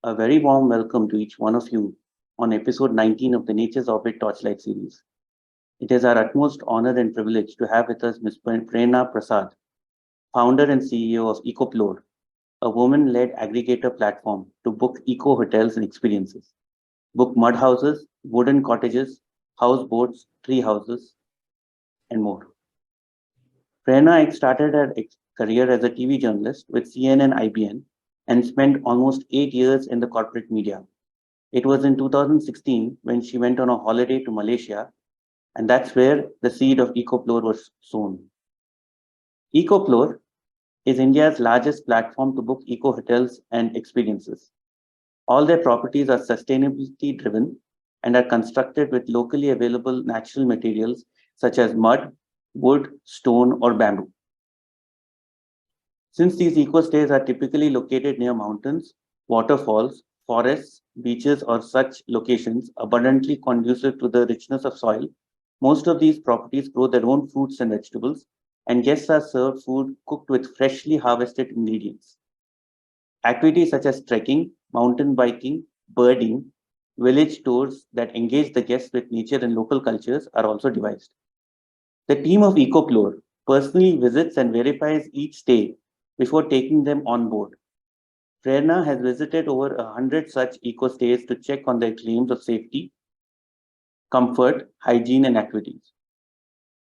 A very warm welcome to each one of you on episode 19 of the Nature's Orbit Torchlight series. It is our utmost honor and privilege to have with us Ms. Prerna Prasad, founder and CEO of Ecoplore, a woman-led aggregator platform to book eco hotels and experiences. Book mud houses, wooden cottages, houseboats, tree houses, and more. Prerna started her career as a TV journalist with CNN-IBN and spent almost 8 years in the corporate media. It was in 2016 when she went on a holiday to Malaysia, and that's where the seed of Ecoplore was sown. Ecoplore is India's largest platform to book eco hotels and experiences. All their properties are sustainability driven and are constructed with locally available natural materials such as mud, wood, stone, or bamboo. Since these eco stays are typically located near mountains, waterfalls, forests, beaches, or such locations abundantly conducive to the richness of soil, most of these properties grow their own fruits and vegetables, and guests are served food cooked with freshly harvested ingredients. Activities such as trekking, mountain biking, birding, village tours that engage the guests with nature and local cultures are also devised. The team of Ecoplore personally visits and verifies each stay before taking them on board. Prerna has visited over 100 such eco stays to check on their claims of safety, comfort, hygiene, and activities.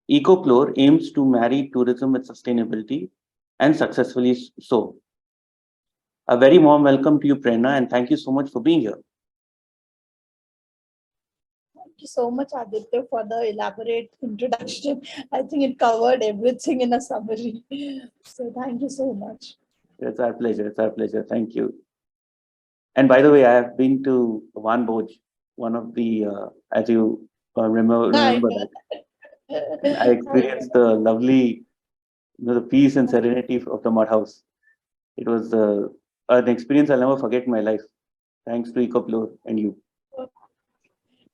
Ecoplore aims to marry tourism with sustainability and successfully so. A very warm welcome to you, Prerna, and thank you so much for being here. Thank you so much, Aditya, for the elaborate introduction. I think it covered everything in a summary. So thank you so much. It's our pleasure. It's our pleasure. Thank you. And by the way, I have been to Van Boj, one of the, as you remember that. And I experienced the lovely, the peace and serenity of the mud house. It was an experience I'll never forget in my life. Thanks to Ecoplore and you.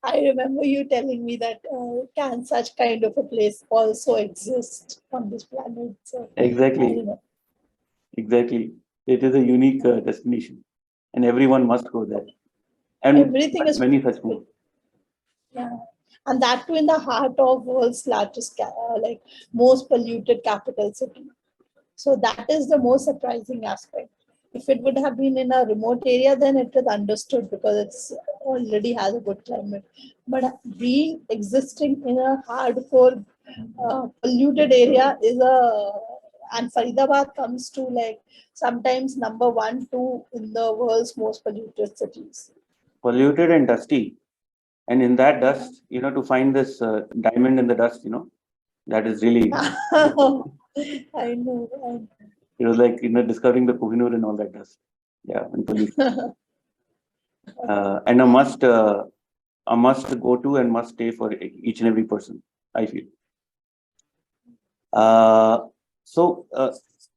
I remember you telling me that can such kind of a place also exist on this planet. So Exactly. Exactly. It is a unique destination, and everyone must go there. And everything is many such more. Yeah, and that too in the heart of world's largest, like most polluted capital city. So that is the most surprising aspect. If it would have been in a remote area, then it is understood because it's already has a good climate. But being existing in a hardcore polluted area is a, and Faridabad comes to like sometimes number 1, 2 in the world's most polluted cities. Polluted and dusty. And in that dust, to find this diamond in the dust, that is really. I know. It was like, discovering the Kohinoor and all that dust. Yeah, and pollution. And a must go to and must stay for each and every person, I feel.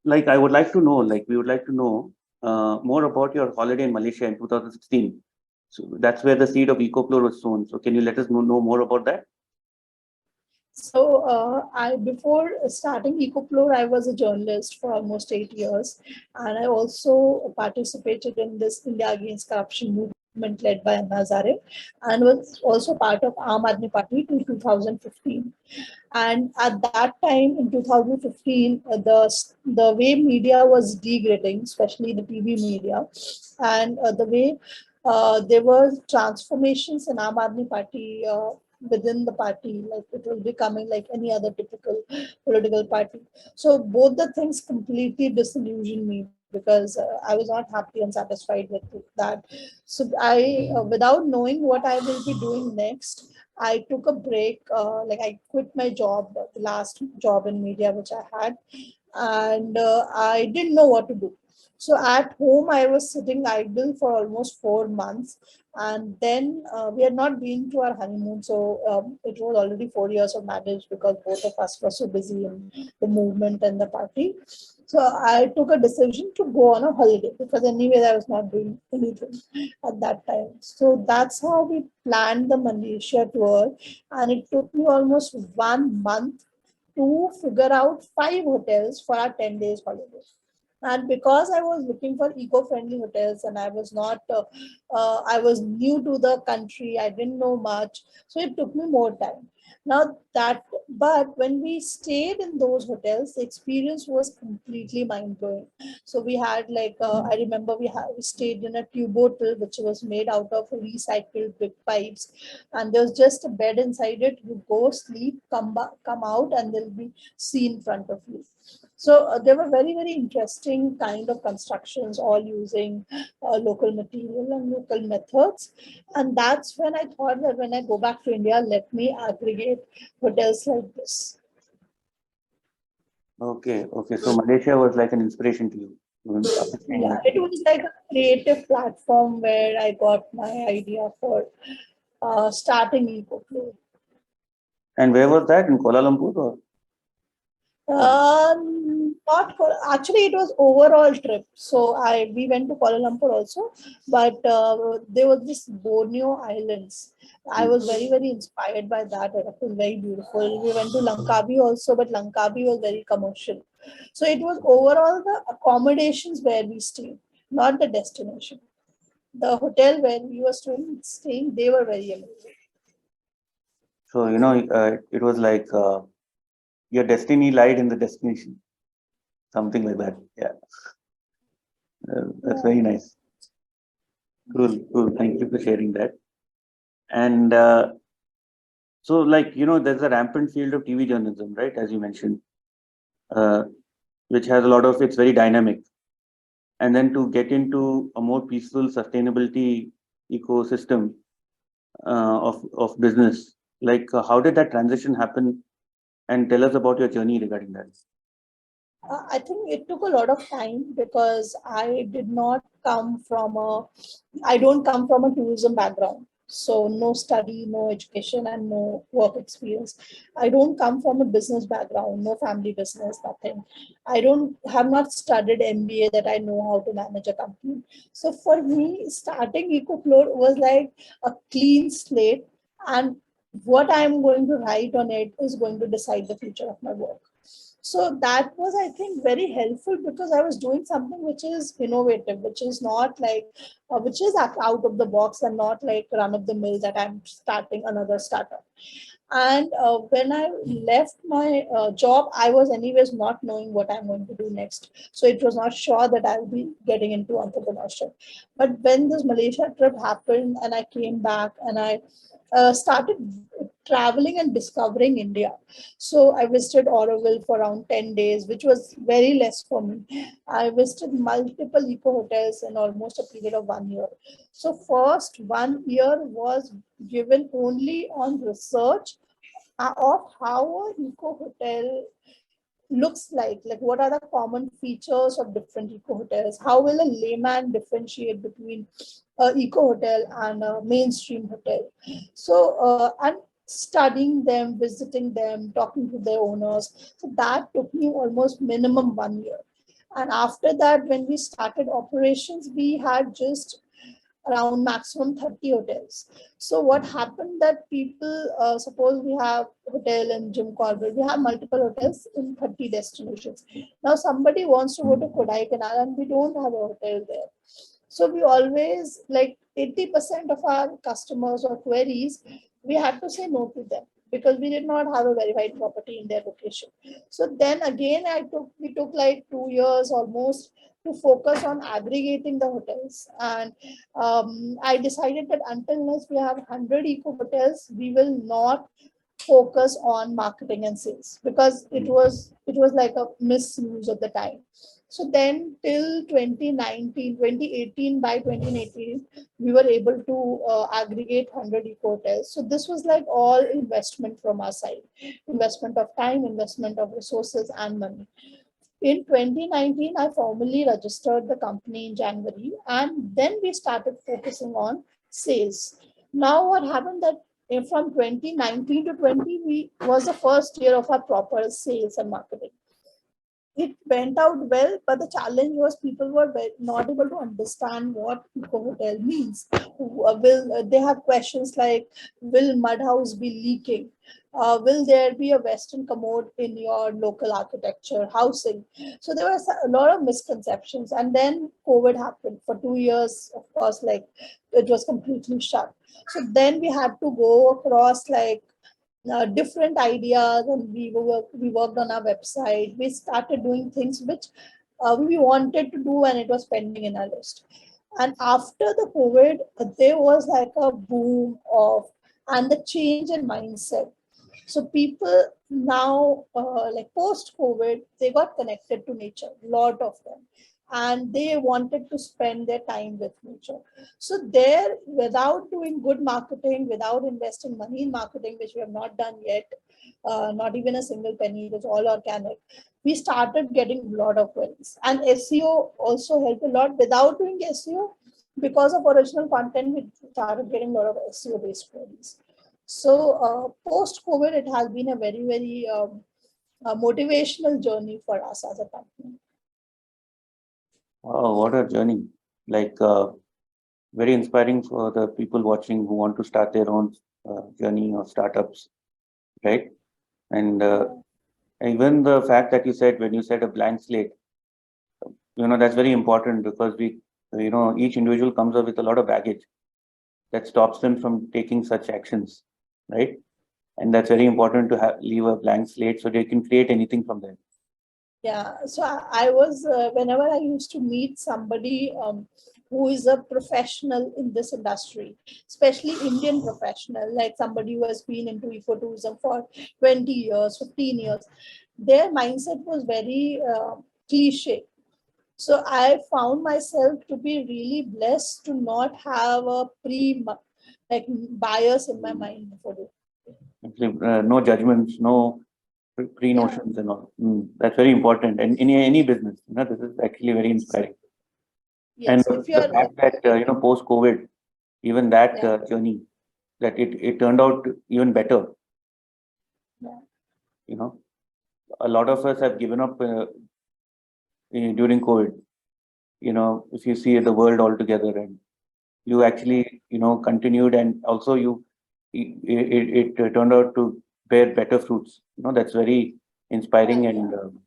Like I would like to know, we would like to know more about your holiday in Malaysia in 2016. So that's where the seed of Ecoplore was sown. So can you let us know more about that? So I before starting Ecoplore, I was a journalist for almost 8 years, and I also participated in this India Against Corruption movement led by Anna Hazare, and was also part of Aam Aadmi Party till 2015. And at that time in 2015, the way media was degrading, especially the TV media, and the way there were transformations in Aam Aadmi Party. Within the party, like it was becoming like any other typical political party. So both the things completely disillusioned me because I was not happy and satisfied with that. So I, without knowing what I will be doing next, I took a break. Like I quit my job, the last job in media which I had, and I didn't know what to do. So at home, I was sitting idle for almost 4 months, and then we had not been to our honeymoon. So it was already 4 years of marriage because both of us were so busy in the movement and the party. So I took a decision to go on a holiday because anyway I was not doing anything at that time. So that's how we planned the Malaysia tour, and it took me almost 1 month to figure out 5 hotels for our 10 days holiday. And because I was looking for eco-friendly hotels and I was not, I was new to the country, I didn't know much. So it took me more time. Now that, but when we stayed in those hotels, the experience was completely mind blowing. So we had like, I remember we stayed in a tube hotel, which was made out of recycled big pipes. And there's just a bed inside it. You go sleep, come out, and there'll be sea in front of you. So there were very, very interesting kind of constructions, all using local material and local methods. And that's when I thought that when I go back to India, let me aggregate hotels like this. Okay, okay. So Malaysia was like an inspiration to you. After staying Yeah, back. it was like a creative platform where I got my idea for starting Ecoplore. And where was that? In Kuala Lumpur or? Not actually, it was overall trip. So we went to Kuala Lumpur also, but there was this Borneo Islands. I was very, very inspired by that. It was very beautiful. We went to Langkawi also, but Langkawi was very commercial. So it was overall the accommodations where we stayed, not the destination. The hotel where we were staying, they were very amazing. So, it was like your destiny lied in the destination, something like that. Yeah, that's very Yeah. nice. Cool, cool. Thank you for sharing that. And so, like, there's a rampant field of TV journalism, right? As you mentioned, uh, which has a lot of, it's very dynamic. And then to get into a more peaceful sustainability ecosystem of business, like, how did that transition happen? And tell us about your journey regarding that. I think it took a lot of time because I don't come from a tourism background. So no study, no education, and no work experience. I don't come from a business background, no family business, nothing. I don't have not studied MBA that I know how to manage a company. So for me, starting Ecoplore was like a clean slate, and what I'm going to write on it is going to decide the future of my work. So that was, I think, very helpful because I was doing something which is innovative, which is not like, which is out of the box and not like run of the mill that I'm starting another startup. And when I left my job, I was anyways not knowing what I'm going to do next. So it was not sure that I'll be getting into entrepreneurship. But when this Malaysia trip happened and I came back and I started traveling and discovering India. So I visited Auroville for around 10 days, which was very less for me. I visited multiple eco hotels in almost a period of 1 year. So first 1 year was given only on research of how an eco hotel looks like what are the common features of different eco hotels, how will a layman differentiate between a eco hotel and a mainstream hotel. So and studying them, visiting them, talking to their owners, so that took me almost minimum 1 year. And after that, when we started operations, we had just around maximum 30 hotels. So what happened that people, suppose we have hotel in Jim Corbett, we have multiple hotels in 30 destinations. Now somebody wants to go to Kodaikanal and we don't have a hotel there. So we always, like 80% of our customers or queries, we had to say no to them because we did not have a verified property in their location. So then again, we took like 2 years almost to focus on aggregating the hotels. And I decided that until unless we have 100 eco hotels, we will not focus on marketing and sales because it was like a misuse of the time. So then till 2019, 2018, by 2018, we were able to aggregate 100 eco hotels. So this was like all investment from our side, investment of time, investment of resources and money. In 2019, I formally registered the company in January, and then we started focusing on sales. Now, what happened that from 2019 to 20, we was the first year of our proper sales and marketing. it went out well, but the challenge was people were not able to understand what eco hotel means. They have questions like, will mud house be leaking? Will there be a Western commode in your local architecture housing? So there was a lot of misconceptions, and then COVID happened for 2 years. Of course, like it was completely shut. So then we had to go across like different ideas, and we worked on our website. We started doing things which we wanted to do, and it was pending in our list. And after the COVID, there was like a boom of and the change in mindset. So people now, like post COVID, they got connected to nature, lot of them, and they wanted to spend their time with nature. So there, without doing good marketing, without investing money in marketing, which we have not done yet, not even a single penny, it was all organic. We started getting a lot of wins, and SEO also helped a lot. Without doing SEO, because of original content, we started getting a lot of SEO based queries. So post COVID, it has been a very motivational journey for us as a company. Oh, what a journey! Like very inspiring for the people watching who want to start their own journey or startups, right? And even the fact that you said when you said a blank slate, that's very important because each individual comes up with a lot of baggage that stops them from taking such actions, right? And that's very important to leave a blank slate so they can create anything from there. Yeah, so I was whenever I used to meet somebody who is a professional in this industry, especially Indian professional, like somebody who has been into ecotourism for 20 years, 15 years, their mindset was very cliche. So I found myself to be really blessed to not have a like bias in my mind before doing. Actually, no judgments, no pre-notions and all. That's very important. And in any business, this is actually very inspiring. And Yes, if the you're fact that, post-COVID, even that yeah, journey, that it turned out even better. yeah. A lot of us have given up during COVID. If you see the world altogether, and you actually, continued, and also it turned out to bear better fruits. That's very inspiring and And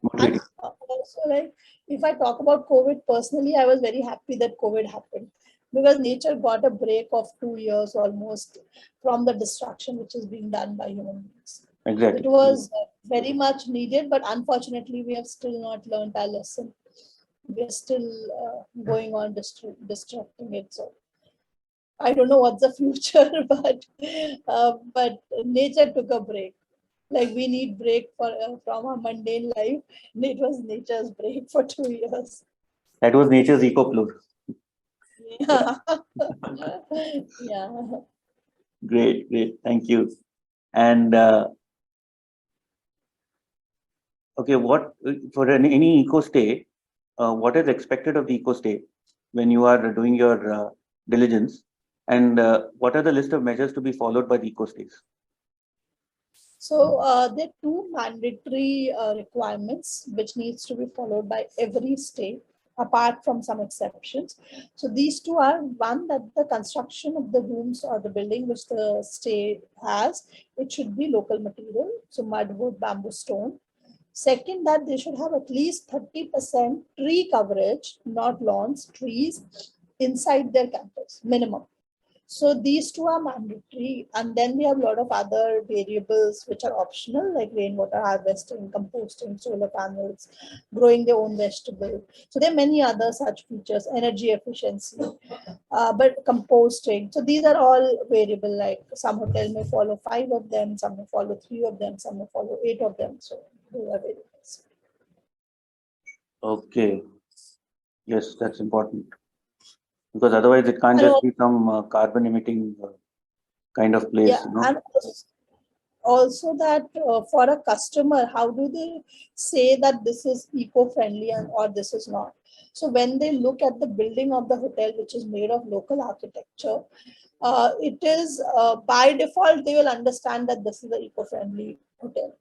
motivating. also, like, if I talk about COVID personally, I was very happy that COVID happened because nature got a break of 2 years almost from the destruction which is being done by human beings. It Exactly. was very much needed, but unfortunately, we have still not learned our lesson. We are still going on destructing it. So I don't know what's the future, but nature took a break. Like we need break from our mundane life. And it was nature's break for 2 years. That was nature's Ecoplore. Yeah. Yeah. Great, great. Thank you. And okay, what for any eco stay? What is expected of the eco stay when you are doing your diligence? And what are the list of measures to be followed by the eco stays? So there are two mandatory requirements which needs to be followed by every state, apart from some exceptions. So these two are one, that the construction of the rooms or the building which the state has, it should be local material, so mud, wood, bamboo, stone. Second, that they should have at least 30% tree coverage, not lawns, trees inside their campus, minimum. So these two are mandatory, and then we have a lot of other variables which are optional, like rainwater harvesting, composting, solar panels, growing their own vegetable. So there are many other such features, energy efficiency, but composting. So these are all variable. Like some hotel may follow 5 of them, some may follow 3 of them, some may follow 8 of them. So those are variables. Okay. Yes, that's important because otherwise it can't And just be some carbon emitting kind of place, yeah, and also that for a customer, how do they say that this is eco-friendly and or this is not? So when they look at the building of the hotel, which is made of local architecture, it is by default they will understand that this is the eco-friendly hotel.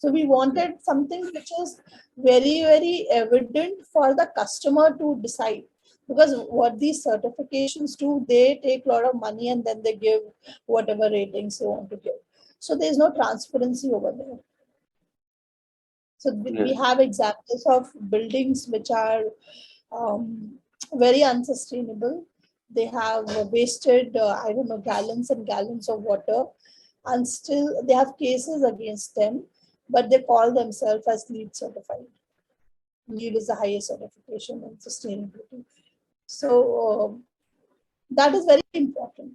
So we wanted something which is very, very evident for the customer to decide. Because what these certifications do, they take a lot of money and then they give whatever ratings they want to give. So there's no transparency over there. So we have examples of buildings which are very unsustainable. They have wasted, I don't know, gallons and gallons of water, and still they have cases against them, but they call themselves as LEED certified. LEED is the highest certification in sustainability. So that is very important.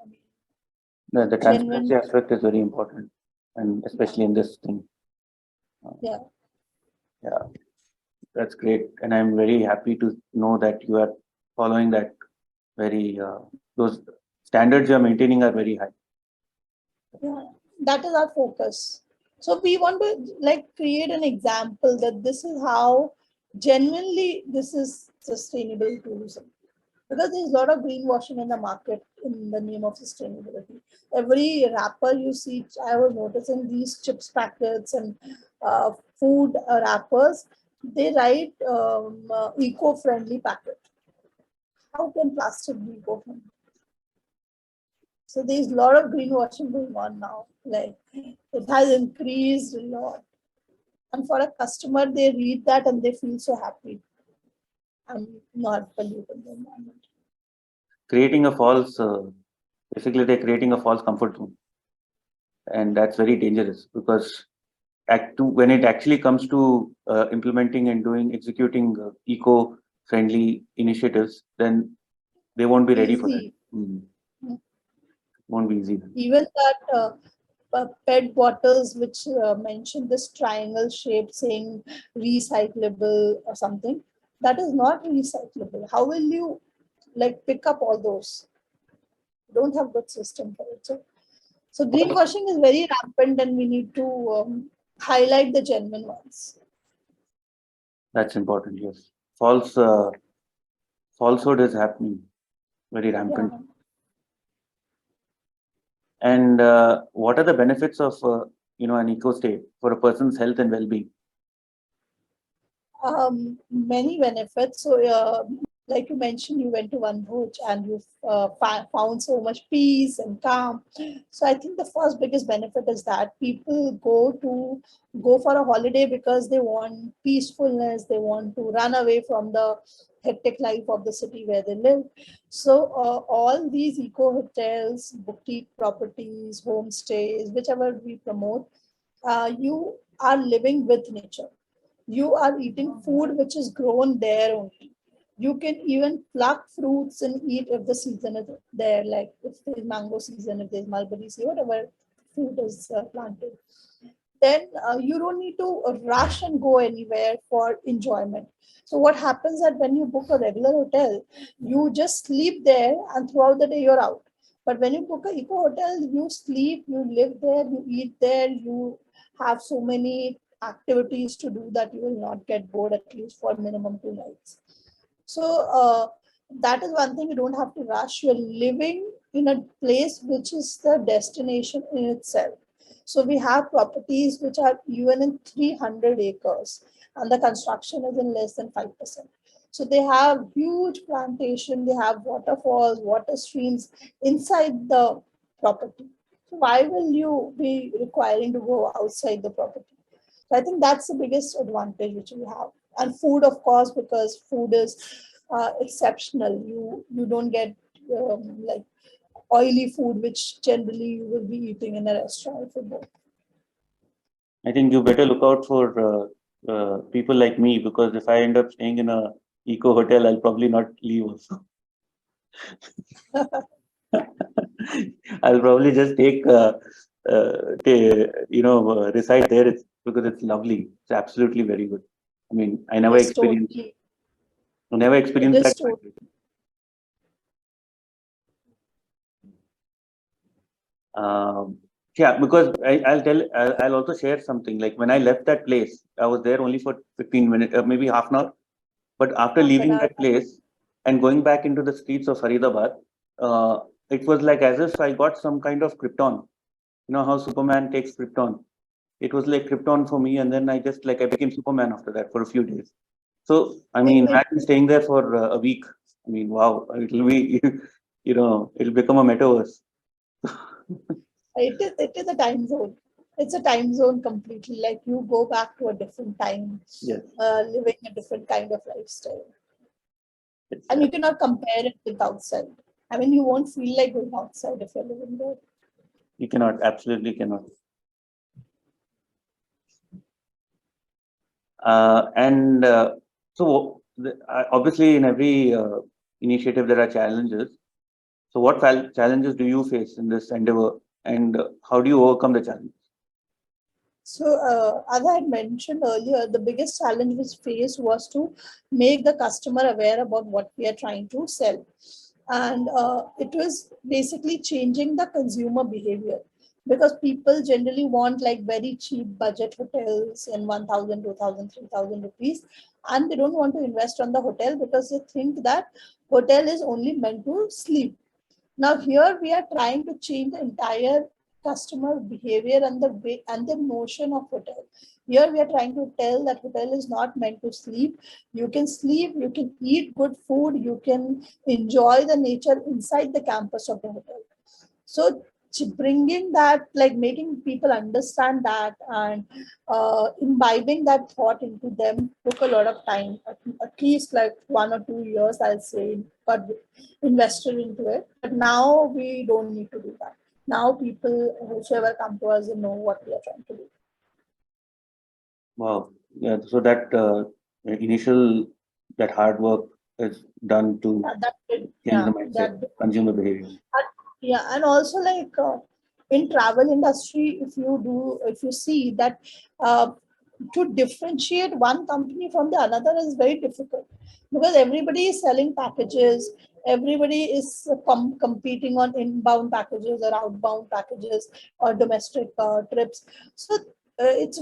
I mean, The transparency aspect is very important, and especially in this thing. Yeah. That's great, and I'm very happy to know that you are following that very those standards you are maintaining are very high. Yeah, that is our focus. So we want to like create an example that this is how genuinely this is sustainable tourism. Because there's a lot of greenwashing in the market in the name of sustainability. Every wrapper you see, I was noticing these chips packets and food wrappers, they write eco-friendly packet. How can plastic be eco-friendly? So there's a lot of greenwashing going on now. Like it has increased a lot. And for a customer, they read that and they feel so happy and not polluting the environment. Creating a false, basically they're creating a false comfort zone, and that's very dangerous because when it actually comes to implementing and executing eco-friendly initiatives, then they won't be ready for that. Won't be easy. Even that PET bottles which mention this triangle shape saying recyclable or something, that is not recyclable. How will you like pick up all those? You don't have good system for it. So greenwashing is very rampant and we need to highlight the genuine ones. That's important, yes. Falsehood is happening very rampant. Yeah. And what are the benefits of an eco stay for a person's health and well-being? Many benefits. So, like you mentioned, you went to one Bhuj and you found so much peace and calm. So, I think the first biggest benefit is that people go for a holiday because they want peacefulness. They want to run away from the hectic life of the city where they live. So, all these eco hotels, boutique properties, homestays, whichever we promote, you are living with nature. You are eating food which is grown there only. You can even pluck fruits and eat if the season is there, like if there's mango season, if there's mulberry season, whatever fruit is planted. Then you don't need to rush and go anywhere for enjoyment. So what happens that when you book a regular hotel, you just sleep there and throughout the day you're out. But when you book a eco hotel, you sleep, you live there, you eat there, you have so many activities to do that you will not get bored at least for minimum 2 nights. So that is one thing, you don't have to rush. You're living in a place which is the destination in itself. So we have properties which are even in 300 acres and the construction is in less than 5%. So they have huge plantation, they have waterfalls, water streams inside the property. So why will you be requiring to go outside the property? So I think that's the biggest advantage which we have. And food, of course, because food is exceptional. You don't get like oily food, which generally you will be eating in a restaurant for both. I think you better look out for people like me, because if I end up staying in a eco hotel, I'll probably not leave also. I'll probably just reside there because it's lovely. It's absolutely very good. I mean, I never experienced that. Yeah, because I'll also share something. Like when I left that place, I was there only for 15 minutes, maybe half an hour. But after leaving that place and going back into the streets of Faridabad, it was like as if I got some kind of Krypton. You know how Superman takes Krypton. it was like Krypton for me. And then I became Superman after that for a few days. So, I mean, imagine staying there for a week. I mean, wow, it'll be, it'll become a metaverse. It is a time zone. It's a time zone completely. Like you go back to a different time, Yes. living a different kind of lifestyle. It's, And you cannot compare it with outside. I mean, you won't feel like going outside if you're living there. you cannot, absolutely cannot. Obviously, in every initiative, there are challenges. So, what challenges do you face in this endeavor, and how do you overcome the challenges? So, as I had mentioned earlier, the biggest challenge we faced was to make the customer aware about what we are trying to sell. And it was basically changing the consumer behavior, because people generally want like very cheap budget hotels in 1,000, 2,000, 3,000 rupees. And they don't want to invest on the hotel because they think that hotel is only meant to sleep. Now here we are trying to change the entire customer behavior and the way and the notion of hotel. Here we are trying to tell that hotel is not meant to sleep. You can sleep, you can eat good food, you can enjoy the nature inside the campus of the hotel. So bringing that, like making people understand that and imbibing that thought into them took a lot of time, at least like 1 or 2 years, I'll say, but invested into it. But now we don't need to do that. Now people, whoever come to us, they know what we are trying to do. Wow. Yeah. So that hard work is done to change the mindset, consumer behavior. Yeah, and also like in travel industry, if you see that to differentiate one company from the another is very difficult, because everybody is selling packages, everybody is competing on inbound packages or outbound packages or domestic trips. So it's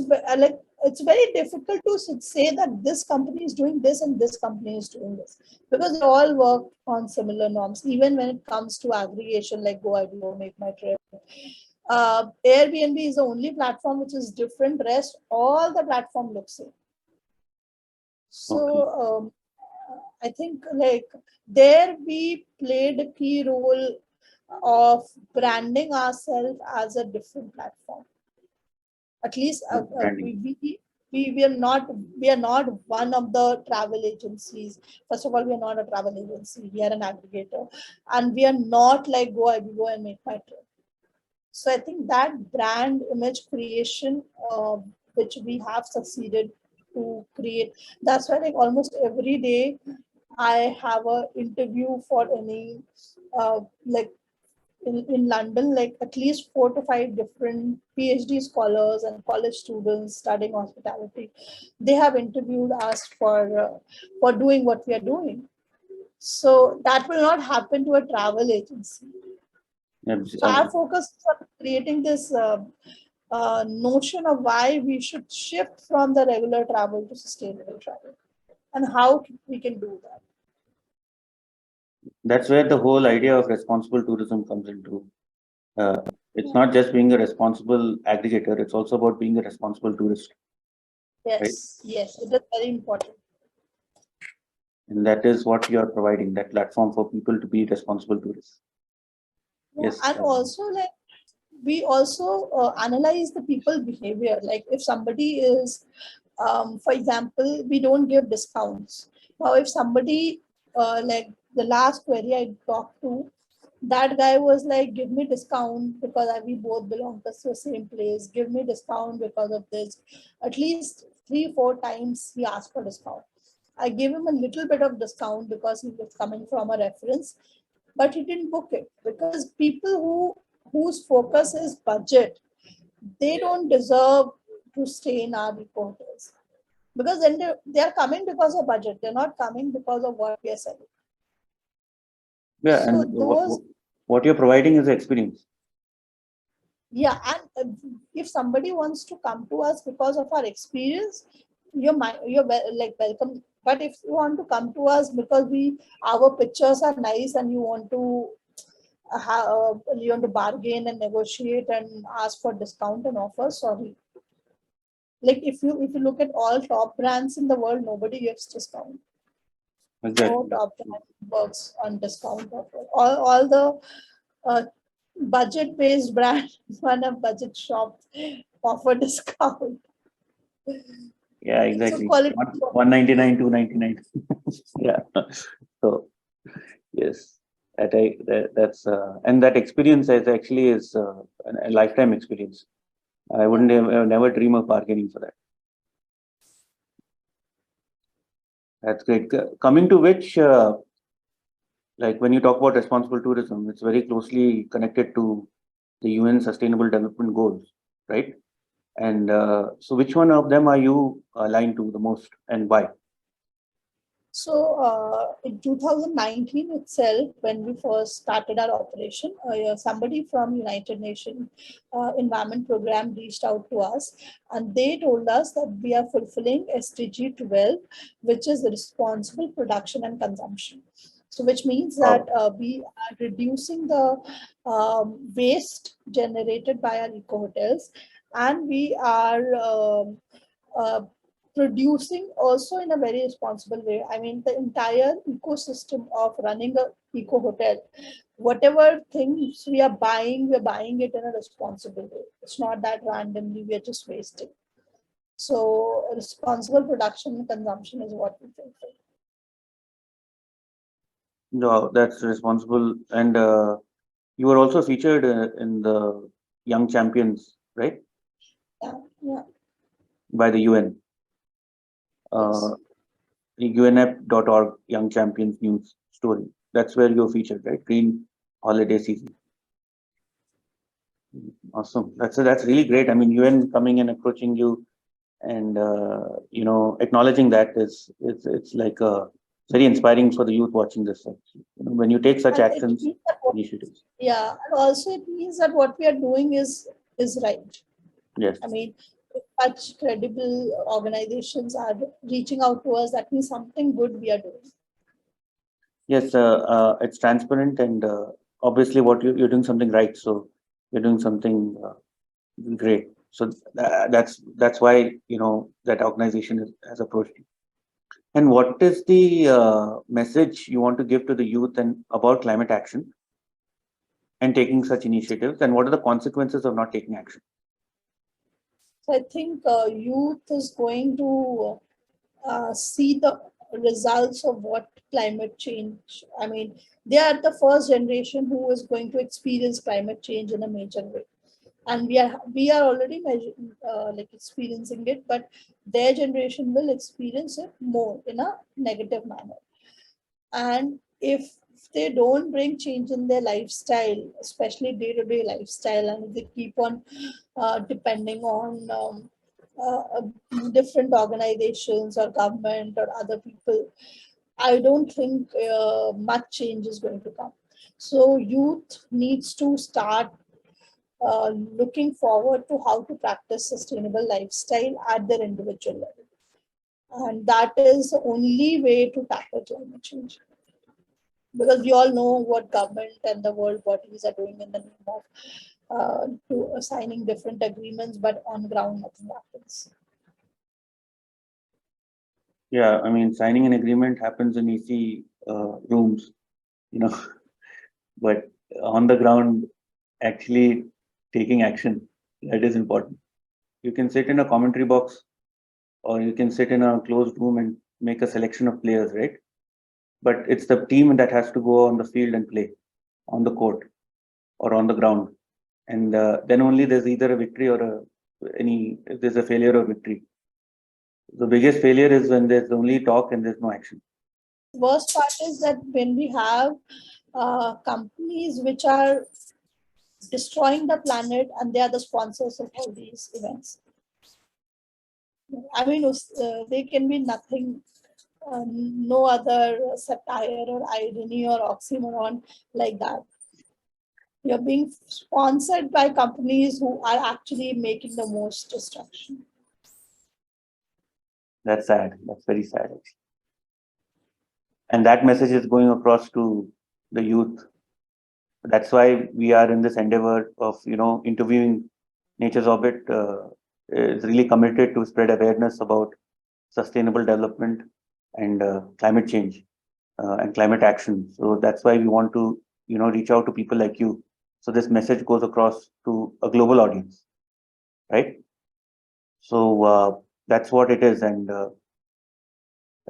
very difficult to say that this company is doing this and this company is doing this, because they all work on similar norms. Even when it comes to aggregation, like Go, Make My Trip, Airbnb is the only platform which is different. Rest all the platform looks same. So I think like there we played a key role of branding ourselves as a different platform. At least we are not one of the travel agencies. First of all, we are not a travel agency. We are an aggregator, and we are not like Go and Make My Trip. So I think that brand image creation, which we have succeeded to create. That's why like almost every day I have a interview for any like in London, like at least 4 to 5 different PhD scholars and college students studying hospitality. They have interviewed us for doing what we are doing. So that will not happen to a travel agency. So our focus is on creating this notion of why we should shift from the regular travel to sustainable travel, and how we can do that. That's where the whole idea of responsible tourism comes into. It's not just being a responsible aggregator, it's also about being a responsible tourist. Yes, right? Yes, it is very important. And that is what you are providing, that platform for people to be responsible tourists. Yes. And also like we also analyze the people behavior. Like if somebody is, for example, we don't give discounts. Now, if somebody, like the last query I talked to, that guy was like, give me discount because we both belong to the same place. Give me discount because of this. At least 3-4 times he asked for discount. I gave him a little bit of discount because he was coming from a reference, but he didn't book it, because people whose focus is budget, they don't deserve to stay in our hotels, because then they are coming because of budget. They're not coming because of what we are selling. Yeah, so and what you're providing is experience. Yeah, and if somebody wants to come to us because of our experience, you're like welcome. But if you want to come to us because our pictures are nice and you want to bargain and negotiate and ask for discount and offer, sorry, Like if you look at all top brands in the world, nobody gives discount. No Exactly. top brand works on discount offer. All the budget-based brands, one of budget shops offer discount. Yeah, So exactly. quality. 199, 299. Yeah. So yes, that's and that experience is actually is a lifetime experience. I wouldn't have never dream of bargaining for that. That's great. Coming to which, like when you talk about responsible tourism, it's very closely connected to the UN Sustainable Development Goals, right? And so, which one of them are you aligned to the most, and why? So in 2019 itself, when we first started our operation, somebody from United Nations Environment Program reached out to us, and they told us that we are fulfilling SDG 12, which is responsible production and consumption. So, which means that Wow. we are reducing the waste generated by our eco hotels, and we are uh, producing also in a very responsible way. I mean, the entire ecosystem of running a eco hotel, whatever things we're buying it in a responsible way. It's not that randomly we are just wasting. So responsible production and consumption is what we think. No, that's responsible. And you were also featured in the Young Champions, right, Yeah, yeah, by the UN, yes. UNEP.org Young Champions News Story. That's where you're featured, right? Green Holiday Season. Awesome. That's really great. I mean, UN coming and approaching you and acknowledging that is it's like very inspiring for the youth watching this. When you take such And it actions, means that what, initiatives. yeah, and also it means that what we are doing is right. Yes. I mean, if such credible organizations are reaching out to us, that means something good we are doing. Yes, it's transparent and obviously what you're doing something right. So you're doing something great. So that's why that organization has approached you. And what is the message you want to give to the youth and about climate action and taking such initiatives? And what are the consequences of not taking action? So I think youth is going to see the results of what climate change. I mean, they are the first generation who is going to experience climate change in a major way, and we are already like experiencing it, but their generation will experience it more in a negative manner. And if they don't bring change in their lifestyle, especially day-to-day lifestyle, and if they keep on depending on different organizations or government or other people, I don't think much change is going to come. So youth needs to start looking forward to how to practice sustainable lifestyle at their individual level. And that is the only way to tackle climate change. Because we all know what government and the world bodies are doing in the name of to signing different agreements, but on ground nothing happens. Yeah, I mean, signing an agreement happens in easy rooms, you know, but on the ground, actually taking action, that is important. You can sit in a commentary box or you can sit in a closed room and make a selection of players, right? But it's the team that has to go on the field and play on the court or on the ground. And then only there's either a victory or if there's a failure or victory. The biggest failure is when there's only talk and there's no action. Worst part is that when we have companies which are destroying the planet and they are the sponsors of all these events. I mean, they can be nothing, no other satire or irony or oxymoron like that. You're being sponsored by companies who are actually making the most destruction. That's sad. That's very sad, actually. And that message is going across to the youth. That's why we are in this endeavor of interviewing Nature's Orbit is really committed to spread awareness about sustainable development and climate change and climate action. So that's why we want to, reach out to people like you. So this message goes across to a global audience, right? So that's what it is, and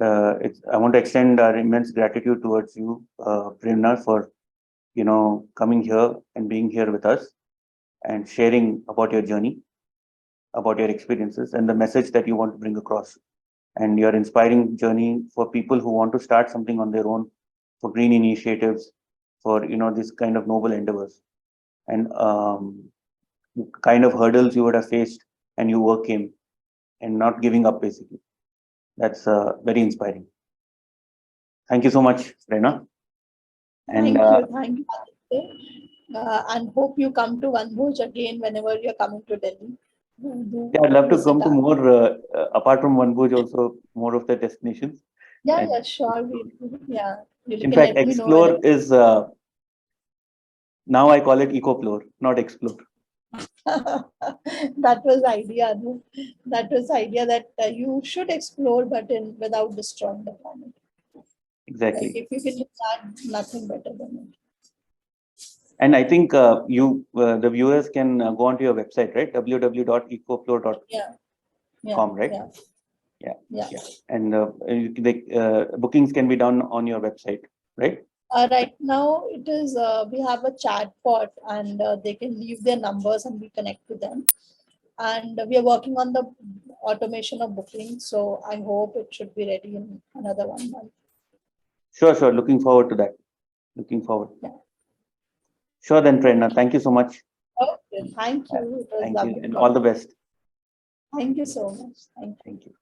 I want to extend our immense gratitude towards you, Prerna, for coming here and being here with us and sharing about your journey, about your experiences, and the message that you want to bring across, and your inspiring journey for people who want to start something on their own, for green initiatives, for this kind of noble endeavors, and kind of hurdles you would have faced and you overcame, and not giving up basically. That's very inspiring. Thank you so much, Prerna. And Thank you, Aditya. And hope you come to Vanbhoj again whenever you're coming to Delhi. yeah, I'd love to come to more, apart from Vanbhuj, also more of the destinations. Yeah, And yeah, sure. Yeah, you in can fact, let me know explore is now I call it Ecoplore, not explore. That was idea. No? That was idea that you should explore, but without destroying the planet. Exactly. Like if you can do that, nothing better than it. And I think the viewers can go onto your website, right? www.ecoplore.com, Yeah. right? Yeah. And the bookings can be done on your website, right? Right now, it is we have a chat bot, and they can leave their numbers, and we connect to them. And we are working on the automation of booking, so I hope it should be ready in another 1 month. Sure. Looking forward to that. Looking forward. Yeah. Sure, then, Prerna. Thank you so much. Okay, thank you. It was Thank lovely you, and all the best. Thank you so much. Thank you. Thank you.